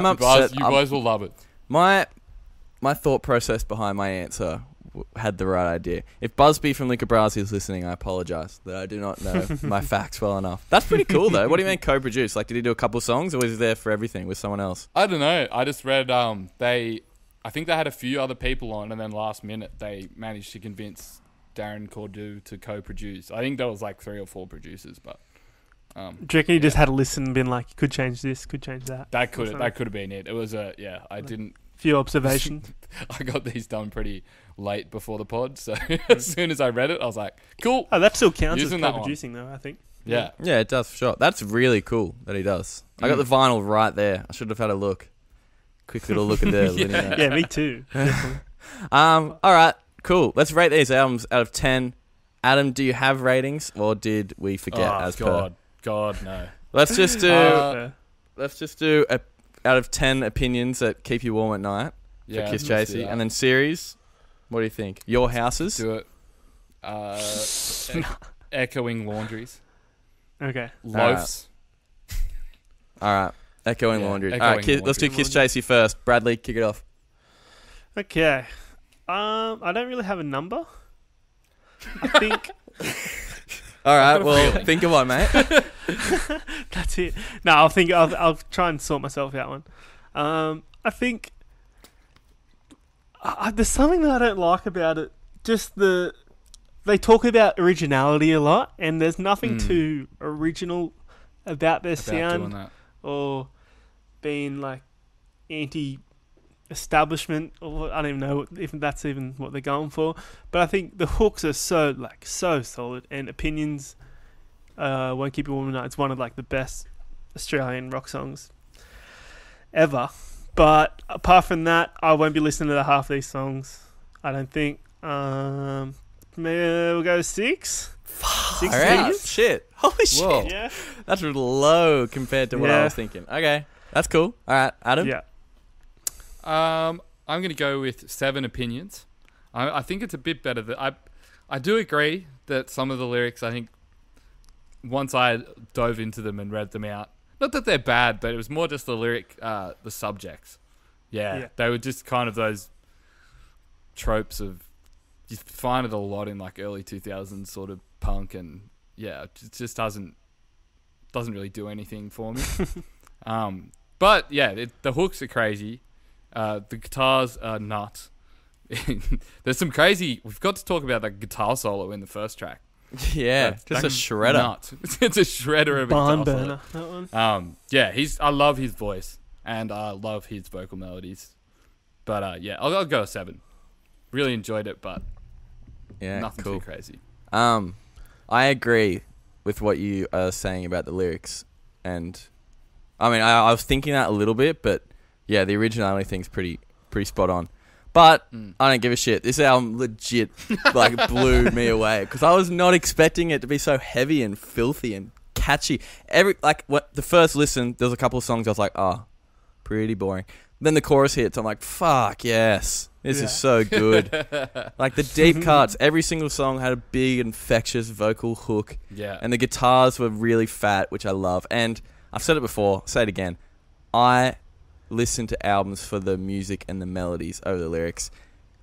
upset. You guys will love it. My thought process behind my answer had the right idea. If Busby from Luca Brasi is listening, I apologise that I do not know my facts well enough. That's pretty cool though. What do you mean co-produce? Like, did he do a couple songs, or was he there for everything with someone else? I don't know. I just read I think they had a few other people on, and then last minute they managed to convince Darren Cordew to co-produce. I think there was like 3 or 4 producers, but do you reckon he just had a listen and been like, could change this, could change that? That could have been it. It was I didn't... Few observations. I got these done pretty late before the pod, so as soon as I read it, I was like, cool. Oh, that still counts as co-producing though, I think. Yeah, it does for sure. That's really cool that he does. I got the vinyl right there. I should have had a look. Quick little look at the yeah, me too. All right, cool. Let's rate these albums out of 10. Adam, do you have ratings, or did we forget? God, no. Let's just do. Fair. Let's just do out of 10 opinions that keep you warm at night for Yeah, let's do Kisschasy, that. and then Ceres. What do you think? Your houses. Do it. Echoing laundries. Okay. Loafs. All right. Echoing Yeah, laundry. echoing All right, let's do laundry. Kisschasy first. Bradley, kick it off. Okay. I don't really have a number. I think All right. got a Well, feeling. think of one, mate. that's it. No, I'll try and sort myself out one. I think there's something that I don't like about it. Just they talk about originality a lot, and there's nothing too original about their About doing sound that. or being like anti-establishment, or I don't even know if that's even what they're going for. But I think the hooks are so solid, and Opinions Won't Keep You Warm at Night. It's one of like the best Australian rock songs ever. But apart from that, I won't be listening to half these songs. I don't think. Maybe we'll go 6. Six All right. opinions? Shit. Holy shit. Whoa. Yeah. That's low compared to what I Yeah. was thinking. Okay. That's cool. All right, Adam. Yeah. I'm going to go with 7 opinions. I think it's a bit better. I do agree that some of the lyrics, I think, once I dove into them and read them out, not that they're bad, but it was more just the lyric, the subjects. Yeah, they were just kind of those tropes of, you find it a lot in like early 2000s sort of punk, and yeah, it just doesn't really do anything for me. But yeah, the hooks are crazy. The guitars are nuts. There's some crazy. We've got to talk about that guitar solo in the first track. Yeah. Just a That's shredder. nuts. It's a shredder of a Barn guitar burner. That one. solo. Yeah, I love his voice and I love his vocal melodies. But yeah, I'll go 7. Really enjoyed it, but Yeah. nothing Cool. too crazy. I agree with what you are saying about the lyrics, and I mean, I was thinking that a little bit, but yeah, the originality thing's pretty spot on. But I don't give a shit. This album legit like blew me away because I was not expecting it to be so heavy and filthy and catchy. The first listen, there was a couple of songs I was like, oh, pretty boring. Then the chorus hits, I'm like, fuck yes, this is so good. Like the deep cuts, every single song had a big infectious vocal hook. Yeah. And the guitars were really fat, which I love. And I've said it before, say it again. I listen to albums for the music and the melodies over the lyrics.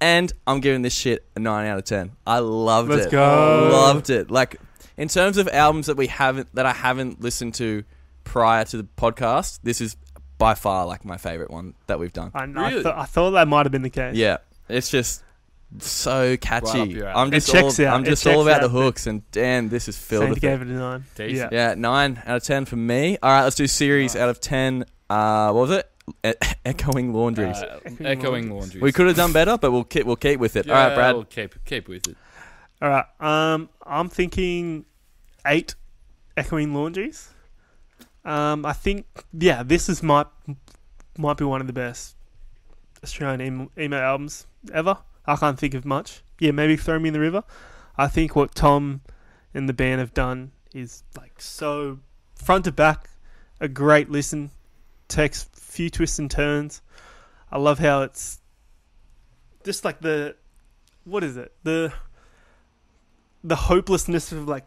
And I'm giving this shit a 9 out of 10. I loved it. Let's go. Loved it. Like, in terms of albums that I haven't listened to prior to the podcast, this is by far like my favorite one that we've done. I Really? I thought that might have been the case. Yeah. It's just so Right up catchy. your alley. I'm just It checks out. I'm It just all checks about the out. hooks, and damn, this is filled Sandy with gave it. it a 9. Decent. Yeah. Yeah, 9 out of 10 for me. All right, let's do series Nice. out of 10. What was it? Echoing laundries. Echoing laundries. We could have done better, but we'll keep with it. Yeah, All right, Brad. we'll keep with it. All right. I'm thinking 8 Echoing Laundries. I think this might be one of the best Australian emo albums ever. I can't think of much. Yeah, maybe Throw Me in the River. I think what Tom and the band have done is like so front to back, a great listen. Takes a few twists and turns. I love how it's just like the hopelessness of like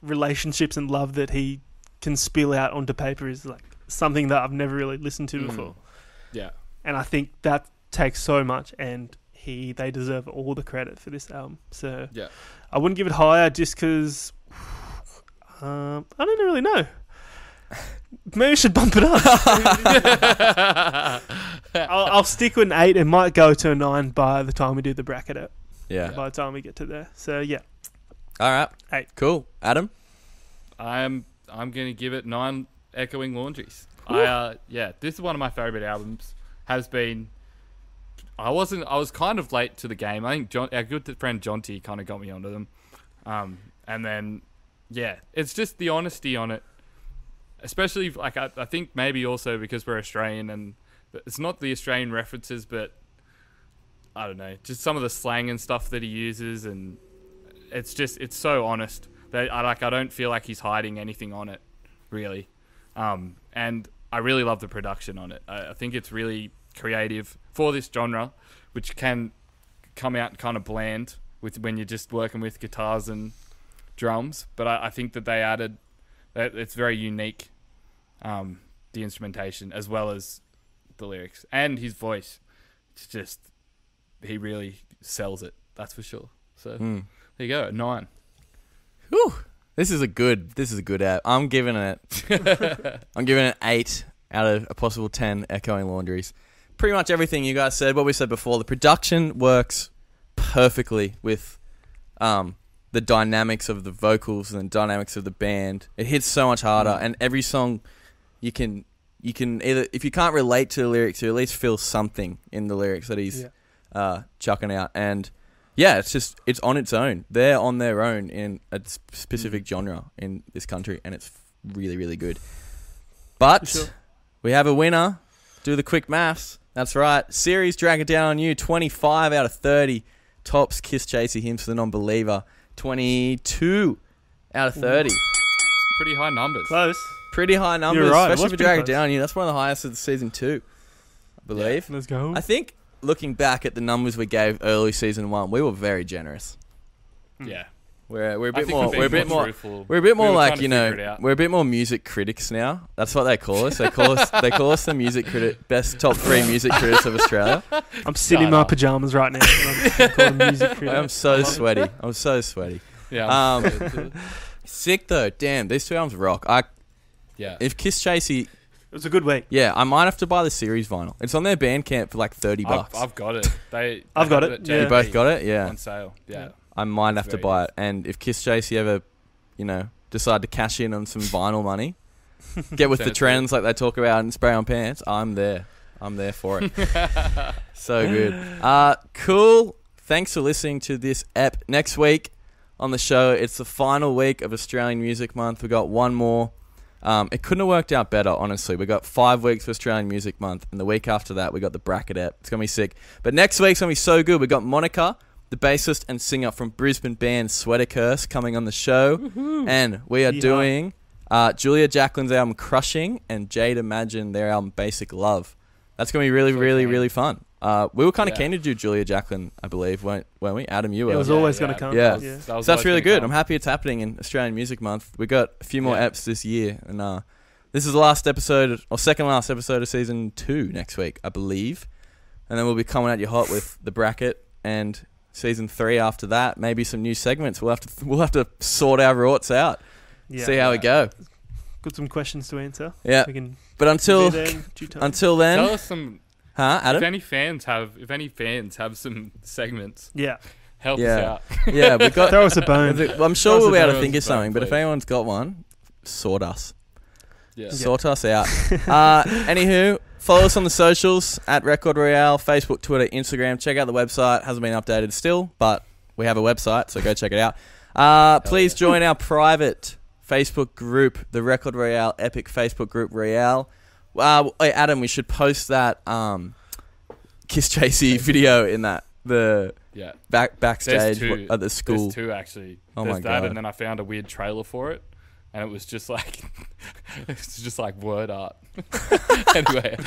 relationships and love that he can spill out onto paper is like something that I've never really listened to before. Yeah. And I think that takes so much, and they deserve all the credit for this album. So Yeah. I wouldn't give it higher just because I don't really know. Maybe I should bump it up. I'll stick with an 8. It might go to a 9 by the time we do the bracket out. Yeah. By the time we get to there. So yeah. All right. 8. Cool. Adam? I'm gonna give it 9 Echoing Laundries. This is one of my favorite albums. Has been. I was kind of late to the game. I think our good friend Jonty kind of got me onto them. And then it's just the honesty on it. Especially like I think maybe also because we're Australian, and it's not the Australian references, but I don't know, just some of the slang and stuff that he uses, and it's so honest that I don't feel like he's hiding anything on it, really. And I really love the production on it. I think it's really creative for this genre, which can come out kind of bland when you're just working with guitars and drums. But I think that they added that it's very unique, the instrumentation as well as the lyrics and his voice. It's just he really sells it. That's for sure. So there you go, 9. Whew. This is a good app. I'm giving it 8 out of a possible 10 echoing laundries. Pretty much everything you guys said, what we said before. The production works perfectly with the dynamics of the vocals and the dynamics of the band. It hits so much harder, and every song you can either, if you can't relate to the lyrics, you at least feel something in the lyrics that he's chucking out. And yeah, it's on its own. They're on their own in a specific genre in this country, and it's really, really good. But we have a winner. Do the quick maths. That's right. Ceres, Drag It Down on You, 25 out of 30. Tops Kisschasy, Hymns for the Non-Believer, 22 out of 30. Pretty high numbers. Close. Pretty high numbers, You're right. especially for Drag It Down on You. That's one of the highest of season 2, I believe. Let's go. I think, looking back at the numbers we gave early season 1, we were very generous. Yeah. We're a I bit think more we're being more truthful. we're a bit more We were like, trying to you know, figure it out. we're a bit more music critics now. That's what they call us. They call us the music best top 3 music critics of Australia. I'm sitting in my pajamas right now. And I'm calling music critic. I'm so sweaty. I'm so sweaty. Yeah. Sick though. Damn, these 2 albums rock. Yeah. If Kisschasy, It was a good week. yeah, I might have to buy the Ceres vinyl. It's on their Bandcamp for like $30. I've got it. I've got have it, at yeah. You both got it? Yeah. On sale. Yeah. I might have to very buy nice. it. And if Kisschasy ever, you know, decide to cash in on some vinyl money, get with the Send it trends like they talk about in Spray on Pants, I'm there. I'm there for it. So good. Cool. Thanks for listening to this ep. Next week on the show, it's the final week of Australian Music Month. We got one more. It couldn't have worked out better, honestly. We got 5 weeks for Australian Music Month, and the week after that, we got the bracket ep. It's gonna be sick. But next week's gonna be so good. We got Monica, the bassist and singer from Brisbane band Sweater Curse, coming on the show. Woohoo. And we are doing Julia Jacqueline's album Crushing and Jade Imagine their album Basic Love. That's going to be really, really, really fun. We were kind of keen to do Julia Jacqueline, I believe, weren't we? Adam, you were. It was always going to come. Yeah. Yeah. So that's really good. I'm happy it's happening in Australian Music Month. We got a few more eps this year. And this is the last episode, or second last episode of season 2 next week, I believe. And then we'll be coming at you hot with the bracket and season 3 after that. Maybe some new segments. We'll have to sort our rorts out. Yeah. See how we go. Got some questions to answer. Yeah. We can But until be there in due time. then, Tell us some. Adam? If any fans have some segments, Yeah. help us Yeah. out. Yeah, we got. Throw us a bone. I'm sure we'll be able to Throw think us of a bone, something. But if please. anyone's got one, sort us. Yeah. Sort us out. Anywho, follow us on the socials at Record Royale, Facebook, Twitter, Instagram. Check out the website. Hasn't been updated still, but we have a website, so go check it out. Please join our private Facebook group, the Record Royale Epic Facebook group Royale. Hey, Adam, we should post that Kisschasy video in that Yeah. backstage There's 2 at the school. There's 2 actually. Oh There's my that, God. and then I found a weird trailer for it, and it was just like word art. Anyway,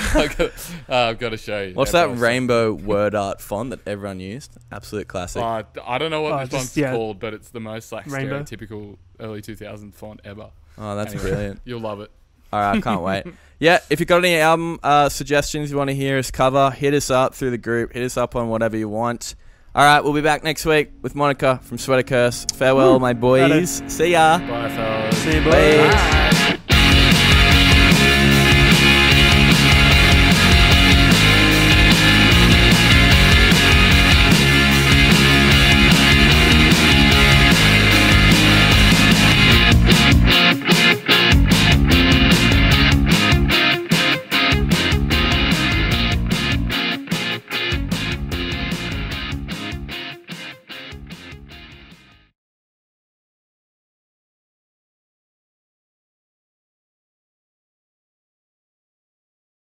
I've got to show you. What's that Everyone's- rainbow word art font that everyone used? Absolute classic. I don't know what this one's called, but it's the most like Rainbow. stereotypical early 2000s font ever. Oh, that's Anyway, brilliant. You'll love it. All right, I can't wait. Yeah, if you've got any album suggestions you want to hear us cover, hit us up through the group. Hit us up on whatever you want. All right, we'll be back next week with Monica from Sweater Curse. Farewell, my boys. See ya. Bye, fellas. See you, boys. Bye. Bye.